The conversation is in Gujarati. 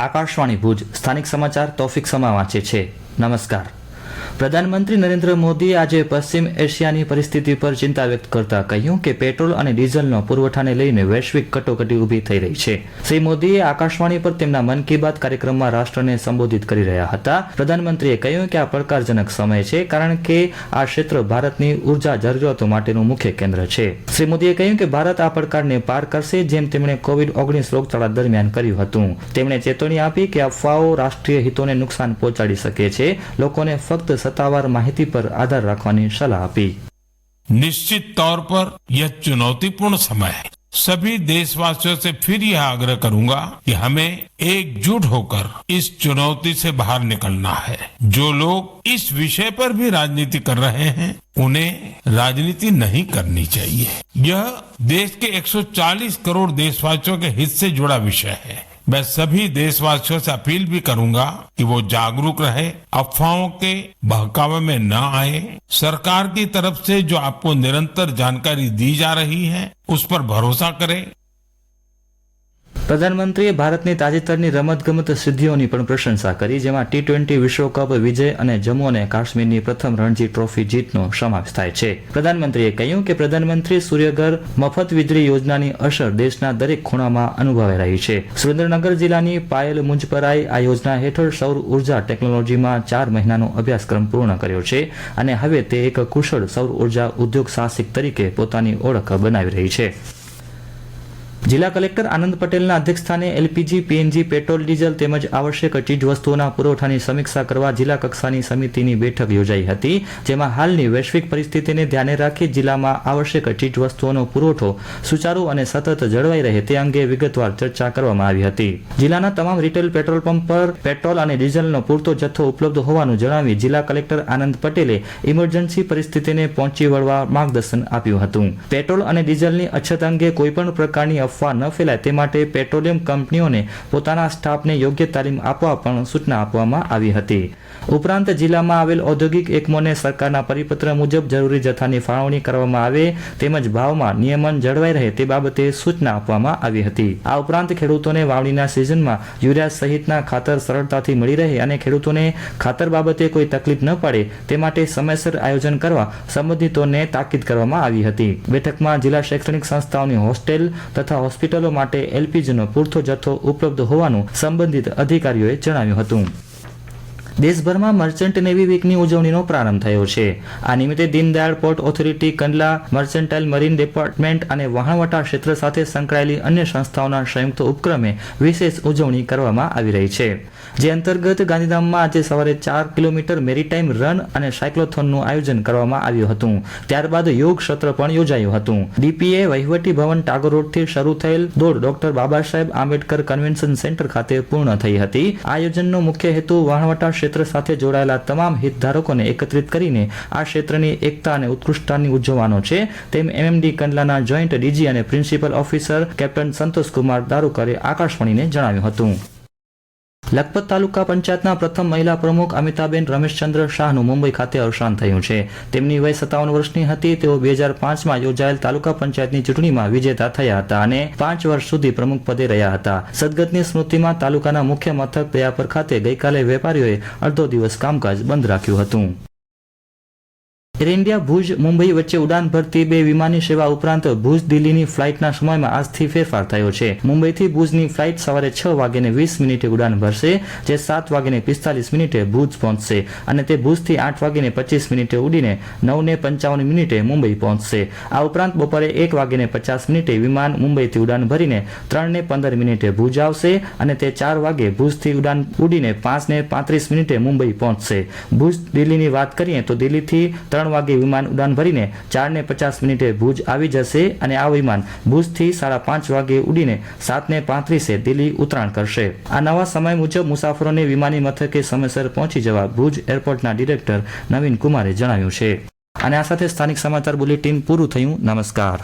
આકાશવાણી ભુજ સ્થાનિક સમાચાર તૌફિક સમા વાંચે છે। નમસ્કાર। પ્રધાનમંત્રી નરેન્દ્ર મોદીએ આજે પશ્ચિમ એશિયાની પરિસ્થિતિ પર ચિંતા વ્યક્ત કરતા કહ્યું કે પેટ્રોલ અને ડીઝલનો પુરવઠાને લઈને વૈશ્વિક કટોકટી ઊભી થઈ રહી છે। શ્રી મોદીએ આકાશવાણી પર તેમના મન કી બાત કાર્યક્રમમાં રાષ્ટ્રને સંબોધિત કરી રહ્યા હતા। પ્રધાનમંત્રીએ કહ્યું કે આ પડકારજનક સમય છે, કારણ કે આ ક્ષેત્ર ભારતની ઉર્જા જરૂરિયાતો માટેનું મુખ્ય કેન્દ્ર છે। શ્રી મોદીએ કહ્યું કે ભારત આ પડકારને પાર કરશે, જેમ તેમણે કોવિડ-19 રોગચાળા દરમિયાન કર્યું હતું। તેમણે ચેતવણી આપી કે અફવાઓ રાષ્ટ્રીય હિતોને નુકસાન પહોંચાડી શકે છે। લોકોને ફક્ત सत्तावार माहिती पर आधार रखने की सलाह आपी। निश्चित तौर पर यह चुनौतीपूर्ण समय है। सभी देशवासियों से फिर यह आग्रह करूंगा कि हमें एकजुट होकर इस चुनौती से बाहर निकलना है। जो लोग इस विषय पर भी राजनीति कर रहे हैं, उन्हें राजनीति नहीं करनी चाहिए। यह देश के 140 करोड़ देशवासियों के हित से जुड़ा विषय है। मैं सभी देशवासियों से अपील भी करूंगा कि वो जागरूक रहे, अफवाहों के बहकावे में न आए। सरकार की तरफ से जो आपको निरंतर जानकारी दी जा रही है, उस पर भरोसा करें। પ્રધાનમંત્રીએ ભારતની તાજેતરની રમતગમત સિદ્ધિઓની પણ પ્રશંસા કરી, જેમાં T20 વિશ્વકપ વિજય અને જમ્મુ અને કાશ્મીરની પ્રથમ રણજી ટ્રોફી જીતનો સમાવેશ થાય છે। પ્રધાનમંત્રીએ કહ્યું કે પ્રધાનમંત્રી સૂર્યઘર મફત વીજળી યોજનાની અસર દેશના દરેક ખૂણામાં અનુભવાઈ રહી છે। સુરેન્દ્રનગર જિલ્લાની પાયલ મુંજપરાએ આ યોજના હેઠળ સૌર ઉર્જા ટેકનોલોજીમાં 4 મહિનાનો અભ્યાસક્રમ પૂર્ણ કર્યો છે અને હવે તે એક કુશળ સૌર ઉર્જા ઉદ્યોગ સાહસિક તરીકે પોતાની ઓળખ બનાવી રહી છે। જિલ્લા કલેક્ટર આનંદ પટેલના અધ્યક્ષસ્થાને એલપીજી, પીએનજી, પેટ્રોલ, ડીઝલ તેમજ આવશ્યક ચીજવસ્તુઓના પુરવઠાની સમીક્ષા કરવા જિલ્લા કક્ષાની સમિતિની બેઠક યોજાઈ હતી, જેમાં હાલની વૈશ્વિક પરિસ્થિતિને ધ્યાને રાખી જિલ્લામાં આવશ્યક ચીજવસ્તુઓનો પુરવઠો સુચારુ અને સતત જળવાઈ રહે તે અંગે વિગતવાર ચર્ચા કરવામાં આવી હતી। જિલ્લાના તમામ રિટેલ પેટ્રોલ પંપ પર પેટ્રોલ અને ડીઝલનો પૂરતો જથ્થો ઉપલબ્ધ હોવાનું જણાવી જિલ્લા કલેક્ટર આનંદ પટેલે ઇમરજન્સી પરિસ્થિતિને પહોંચી વળવા માર્ગદર્શન આપ્યું હતું। પેટ્રોલ અને ડીઝલની અછત અંગે કોઈપણ પ્રકારની અફવા ન ફેલાય તે માટે પેટ્રોલિયમ કંપનીઓને પોતાના સ્ટાફને યોગ્ય તાલીમ આપવા પણ સૂચના આપવામાં આવી હતી। ઉપરાંત જિલ્લામાં આવેલ ઔદ્યોગિક એકમોને સરકારના પરિપત્ર મુજબ જરૂરી જથ્થાની ફાળવણી કરવામાં આવે તેમજ ભાવમાં નિયમન જળવાઈ રહે તે બાબતે સૂચના આપવામાં આવી હતી। આ ઉપરાંત ખેડૂતોને વાવણીના સિઝનમાં યુરિયા સહિતના ખાતર સરળતાથી મળી રહે અને ખેડૂતોને ખાતર બાબતે કોઈ તકલીફ ન પડે તે માટે સમયસર આયોજન કરવા સંબંધિતોને તાકીદ કરવામાં આવી હતી। બેઠકમાં જિલ્લા શૈક્ષણિક સંસ્થાઓની હોસ્ટેલ તથા હોસ્પિટલો માટે એલપીજીનો પૂરતો જથ્થો ઉપલબ્ધ હોવાનું સંબંધિત અધિકારીઓએ જણાવ્યું હતું। દેશભરમાં મર્ચન્ટ નેવી વીકની ઉજવણીનો પ્રારંભ થયો છે। આ નિમિત્તે Deendayal port authority, Kandla mercantile marine department અને વહાણવટા ક્ષેત્ર સાથે સંકળાયેલી અન્ય સંસ્થાઓના સંયુક્ત ઉપક્રમે વિશેષ ઉજવણી કરવામાં આવી રહી છે, જે અંતર્ગત ગાંધીધામમાં આજે સવારે 4 કિલોમીટર મેરીટાઈમ રન અને સાયક્લોથોનનું આયોજન કરવામાં આવ્યું હતું। ત્યારબાદ યોગ સત્ર પણ યોજાયું હતું। ડીપીએ વહીવટી ભવન ટાગોર રોડથી શરૂ થયેલ દોડ doctor Baba Saheb Ambedkar convention centre ખાતે પૂર્ણ થઈ હતી। આયોજનનો મુખ્ય હેતુ વહાણવટા ક્ષેત્ર સાથે જોડાયેલા તમામ હિતધારકોને એકત્રિત કરીને આ ક્ષેત્રની એકતા અને ઉત્કૃષ્ટતાની ઉજવવાનો છે, તેમ એમએમડી કંડલાના જોઈન્ટ ડીજી અને પ્રિન્સિપલ ઓફિસર કેપ્ટન સંતોષકુમાર દારૂકરે આકાશવાણીને જણાવ્યું હતું। લખપત તાલુકા પંચાયતના પ્રથમ મહિલા પ્રમુખ અમિતાબેન રમેશચંદ્ર શાહનું મુંબઈ ખાતે અવસાન થયું છે। તેમની વય 57 વર્ષની હતી। તેઓ 2005માં યોજાયેલ તાલુકા પંચાયતની ચૂંટણીમાં વિજેતા થયા હતા અને 5 વર્ષ સુધી પ્રમુખ પદે રહ્યા હતા। સદગતની સ્મૃતિમાં તાલુકાના મુખ્ય મથક દયાપર ખાતે ગઈકાલે વેપારીઓએ અડધો દિવસ કામકાજ બંધ રાખ્યું હતું। એર ઇન્ડિયા ભુજ મુંબઈ વચ્ચે ઉડાન ભરતી 2 વિમાની સેવા ઉપરાંત ભુજ દિલ્હીની ફ્લાઇટના સમયમાં આજથી ફેરફાર થયો છે। મુંબઈથી ભુજની ફ્લાઇટ સવારે 6:20 ઉડાન ભરશે, જે 7:45 ભુજ પહોંચશે અને તે ભુજથી 8:25 ઉડીને 9:55 મુંબઈ પહોંચશે। આ ઉપરાંત બપોરે 1:50 વિમાન મુંબઈથી ઉડાન ભરીને 3:15 ભુજ આવશે અને તે 4 વાગે ભુજથી ઉડાન ઉડીને 5:35 મુંબઈ પહોંચશે। ભુજ દિલ્હીની વાત કરીએ તો દિલ્હીથી 3 વાગે વિમાન ઉડાન ભરીને 4:50 ભુજ આવી જશે અને આ વિમાન ભુજથી 5:30 વાગે ઉડીને 7:35 દિલ્હી ઉતરાણ કરશે। આ નવા સમય મુજબ મુસાફરોને વિમાની મથકે સમયસર પહોંચી જવા ભુજ એરપોર્ટના ડિરેક્ટર નવીન કુમારે જણાવ્યું છે। અને આ સાથે સ્થાનિક સમાચાર બુલેટિન પૂરું થયું। નમસ્કાર।